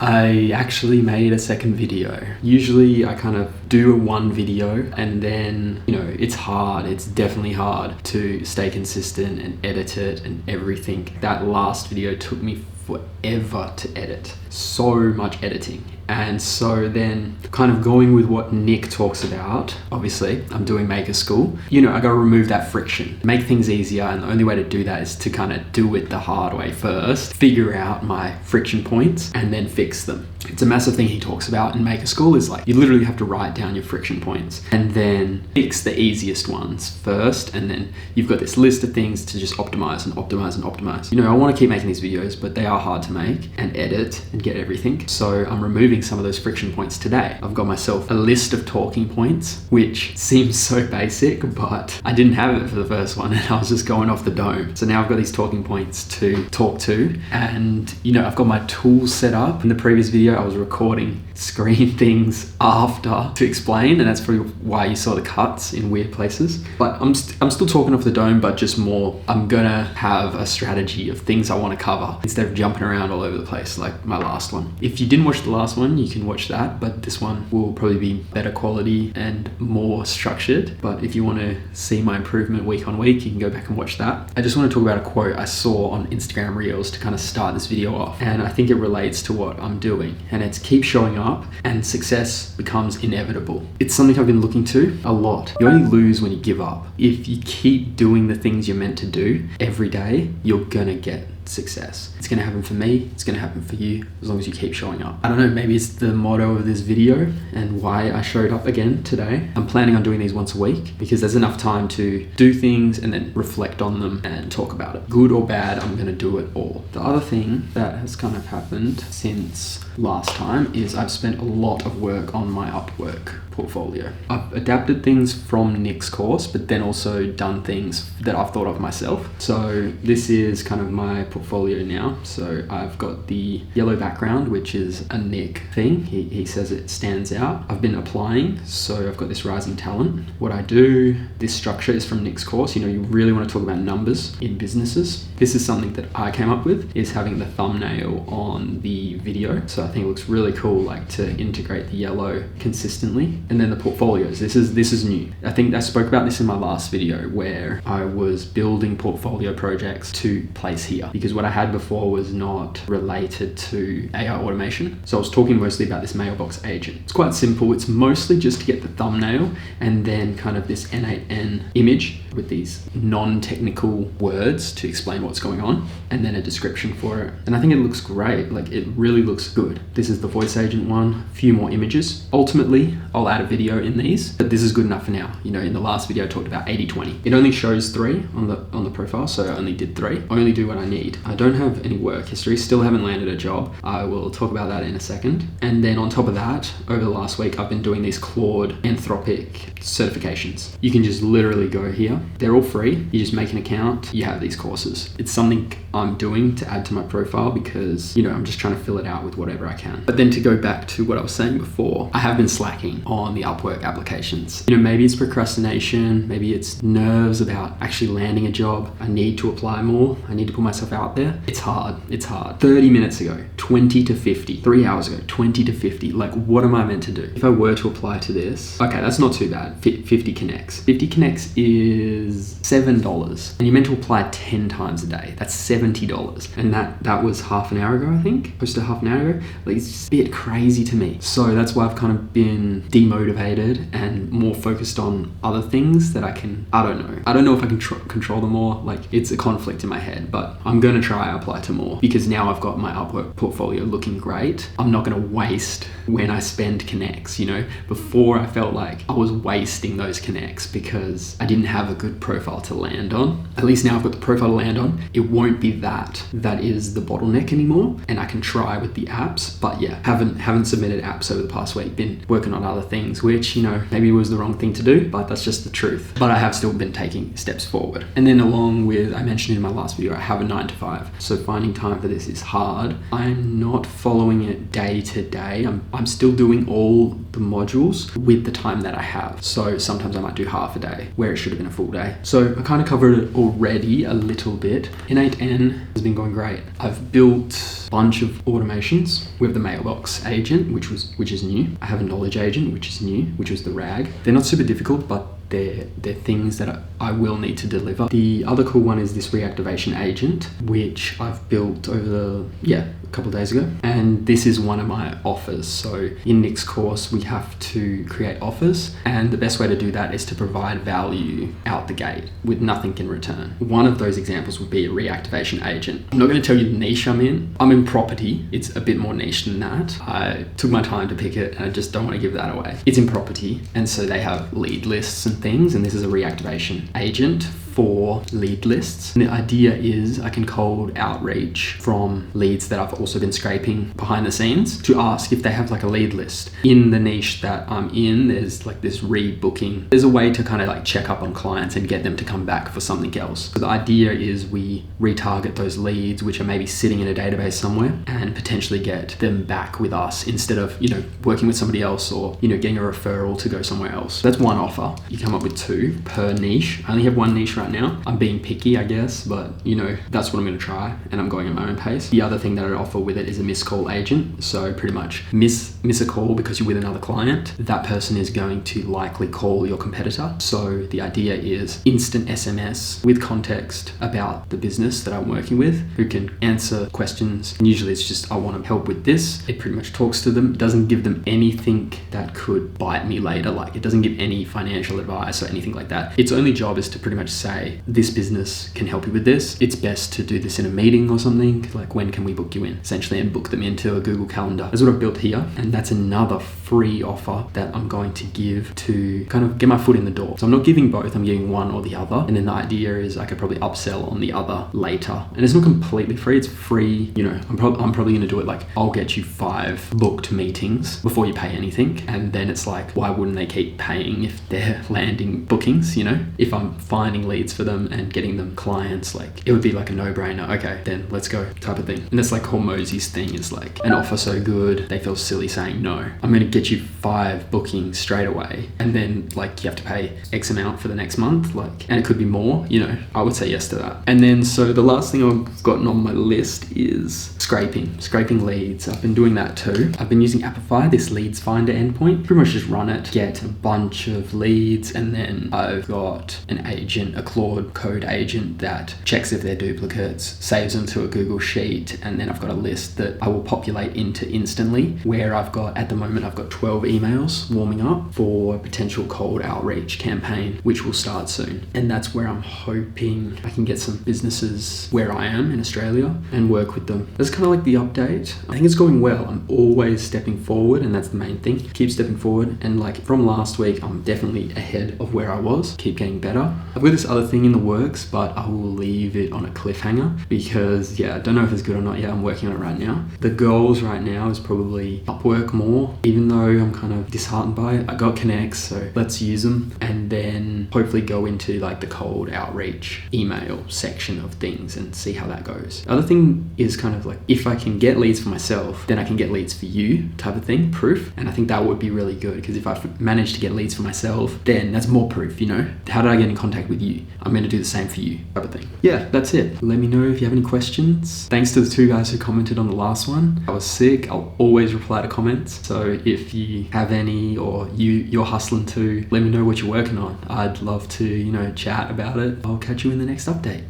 I actually made a second video. Usually I kind of do one video and then, it's hard. It's definitely hard to stay consistent and edit it and everything. That last video took me forever to edit. So much editing. And so then kind of going with what Nick talks about, obviously I'm doing maker school, I gotta remove that friction, make things easier. And the only way to do that is to kind of do it the hard way first, figure out my friction points and then fix them. It's a massive thing he talks about in maker school is like, you literally have to write down your friction points and then fix the easiest ones first. And then you've got this list of things to just optimize and optimize and optimize. I want to keep making these videos, but they are hard to make and edit and get everything. So I'm removing some of those friction points today. I've got myself a list of talking points, which seems so basic, but I didn't have it for the first one and I was just going off the dome. So now I've got these talking points to talk to and, I've got my tools set up. In the previous video, I was recording screen things after to explain, and that's probably why you saw the cuts in weird places. But I'm still talking off the dome, but just more, I'm gonna have a strategy of things I want to cover instead of jumping around all over the place like my last one. If you didn't watch the last one, you can watch that, but this one will probably be better quality and more structured. But if you want to see my improvement week on week, you can go back and watch that. I just want to talk about a quote I saw on Instagram Reels to kind of start this video off, and I think it relates to what I'm doing, and it's keep showing up and success becomes inevitable. It's something I've been looking to a lot. You only lose when you give up. If you keep doing the things you're meant to do every day, you're gonna get success. It's gonna happen for me, it's gonna happen for you, as long as you keep showing up. I don't know, maybe it's the motto of this video and why I showed up again today. I'm planning on doing these once a week because there's enough time to do things and then reflect on them and talk about it. Good or bad, I'm gonna do it all. The other thing that has kind of happened since last time is I've spent a lot of work on my Upwork portfolio. I've adapted things from Nick's course, but then also done things that I've thought of myself. So this is kind of my portfolio now. So I've got the yellow background, which is a Nick thing. He says it stands out. I've been applying, so I've got this rising talent. What I do, this structure is from Nick's course. You really want to talk about numbers in businesses. This is something that I came up with, is having the thumbnail on the video. So I think it looks really cool, like to integrate the yellow consistently. And then the portfolios, this is new. I think I spoke about this in my last video where I was building portfolio projects to place here, because what I had before was not related to AI automation. So I was talking mostly about this mailbox agent. It's quite simple. It's mostly just to get the thumbnail and then kind of this N8N image with these non-technical words to explain what's going on, and then a description for it. And I think it looks great. Like, it really looks good. This is the voice agent one, a few more images. Ultimately, I'll add a video in these, but this is good enough for now. In the last video I talked about 80-20. It only shows 3 on the profile, so I only did 3. I only do what I need. I don't have any work history, still haven't landed a job. I will talk about that in a second. And then on top of that, over the last week, I've been doing these Claude Anthropic certifications. You can just literally go here. They're all free. You just make an account, you have these courses. It's something I'm doing to add to my profile because, I'm just trying to fill it out with whatever I can. But then to go back to what I was saying before, I have been slacking on the Upwork applications. Maybe it's procrastination, maybe it's nerves about actually landing a job. I need to apply more. I need to put myself out there. It's hard. 30 minutes ago, 20 to 50. 3 hours ago, 20 to 50. Like, what am I meant to do? If I were to apply to this, okay, that's not too bad. 50 connects. 50 connects is $7. And you're meant to apply 10 times a day. That's $70. And that was half an hour ago, I think. Close to half an hour ago. Like, it's just a bit crazy to me. So that's why I've kind of been demotivated and more focused on other things that I don't know. I don't know if I can control them more. Like, it's a conflict in my head, but I'm going to try apply to more because now I've got my Upwork portfolio looking great. I'm not going to waste when I spend connects. Before I felt like I was wasting those connects because I didn't have a good profile to land on. At least now I've got the profile to land on. It won't be that is the bottleneck anymore, and I can try with the apps. But yeah, haven't submitted apps over the past week. Been working on other things, which maybe was the wrong thing to do, but that's just the truth. But I have still been taking steps forward. And then along with, I mentioned in my last video, I have a 9 to 5. So finding time for this is hard. I'm not following it day to day. I'm still doing all the modules with the time that I have. So sometimes I might do half a day where it should have been a full full day. So I kind of covered it already a little bit. N8N has been going great. I've built a bunch of automations. We have the mailbox agent, which is new. I have a knowledge agent, which is new, which was the RAG. They're not super difficult, but they're things that I will need to deliver. The other cool one is this reactivation agent, which I've built over a couple of days ago. And this is one of my offers. So in Nick's course, we have to create offers. And the best way to do that is to provide value out the gate with nothing in return. One of those examples would be a reactivation agent. I'm not going to tell you the niche I'm in. I'm in property. It's a bit more niche than that. I took my time to pick it and I just don't want to give that away. It's in property. And so they have lead lists and things. And this is a reactivation agent for lead lists. And the idea is I can cold outreach from leads that I've also been scraping behind the scenes to ask if they have like a lead list. In the niche that I'm in, there's like this rebooking. There's a way to kind of like check up on clients and get them to come back for something else. So the idea is we retarget those leads, which are maybe sitting in a database somewhere, and potentially get them back with us instead of, working with somebody else or, getting a referral to go somewhere else. That's one offer. You come up with 2 per niche. I only have 1 niche right now. I'm being picky, I guess, but that's what I'm going to try, and I'm going at my own pace. The other thing that I'd offer with it is a missed call agent. So pretty much miss a call because you're with another client. That person is going to likely call your competitor. So the idea is instant SMS with context about the business that I'm working with, who can answer questions. And usually it's just, I want to help with this. It pretty much talks to them. It doesn't give them anything that could bite me later. Like it doesn't give any financial advice or anything like that. Its only job is to pretty much say, this business can help you with this. It's best to do this in a meeting or something. Like, when can we book you in? Essentially, and book them into a Google Calendar. That's what I've built here. And that's another free offer that I'm going to give to kind of get my foot in the door. So I'm not giving both, I'm giving one or the other. And then the idea is I could probably upsell on the other later. And it's not completely free, it's free. I'm probably going to do it like, I'll get you 5 booked meetings before you pay anything. And then it's like, why wouldn't they keep paying if they're landing bookings, If I'm finding leads for them and getting them clients, like it would be like a no-brainer. Okay, then let's go type of thing. And that's like Hormozy's thing, is like an offer so good, they feel silly saying no. I'm going to get you 5 bookings straight away. And then like you have to pay X amount for the next month, and it could be more, I would say yes to that. And then, so the last thing I've gotten on my list is scraping leads. I've been doing that too. I've been using Apify, this leads finder endpoint. Pretty much just run it, get a bunch of leads, and then I've got an agent, a Claude code agent that checks if they're duplicates, saves them to a Google Sheet, and then I've got a list that I will populate into instantly, where at the moment I've got 12 emails warming up for a potential cold outreach campaign, which will start soon. And that's where I'm hoping I can get some businesses where I am in Australia and work with them. That's kind of like the update. I think it's going well. I'm always stepping forward, and that's the main thing. Keep stepping forward, and like from last week, I'm definitely ahead of where I was. Keep getting better. I've got this other thing in the works, but I will leave it on a cliffhanger because I don't know if it's good or not yet. I'm working on it right now. The goals right now is probably Upwork more, even though I'm kind of disheartened by it. I got connects, so let's use them, and then hopefully go into like the cold outreach email section of things and see how that goes. The other thing is kind of like, if I can get leads for myself, then I can get leads for you type of thing, proof. And I think that would be really good, because if I manage to get leads for myself, then that's more proof, How did I get in contact with you? I'm going to do the same for you type of thing. Yeah, that's it. Let me know if you have any questions. Thanks to the 2 guys who commented on the last one. I was sick. I'll always reply to comments. So if you have any, or you're hustling too, let me know what you're working on. I'd love to, chat about it. I'll catch you in the next update.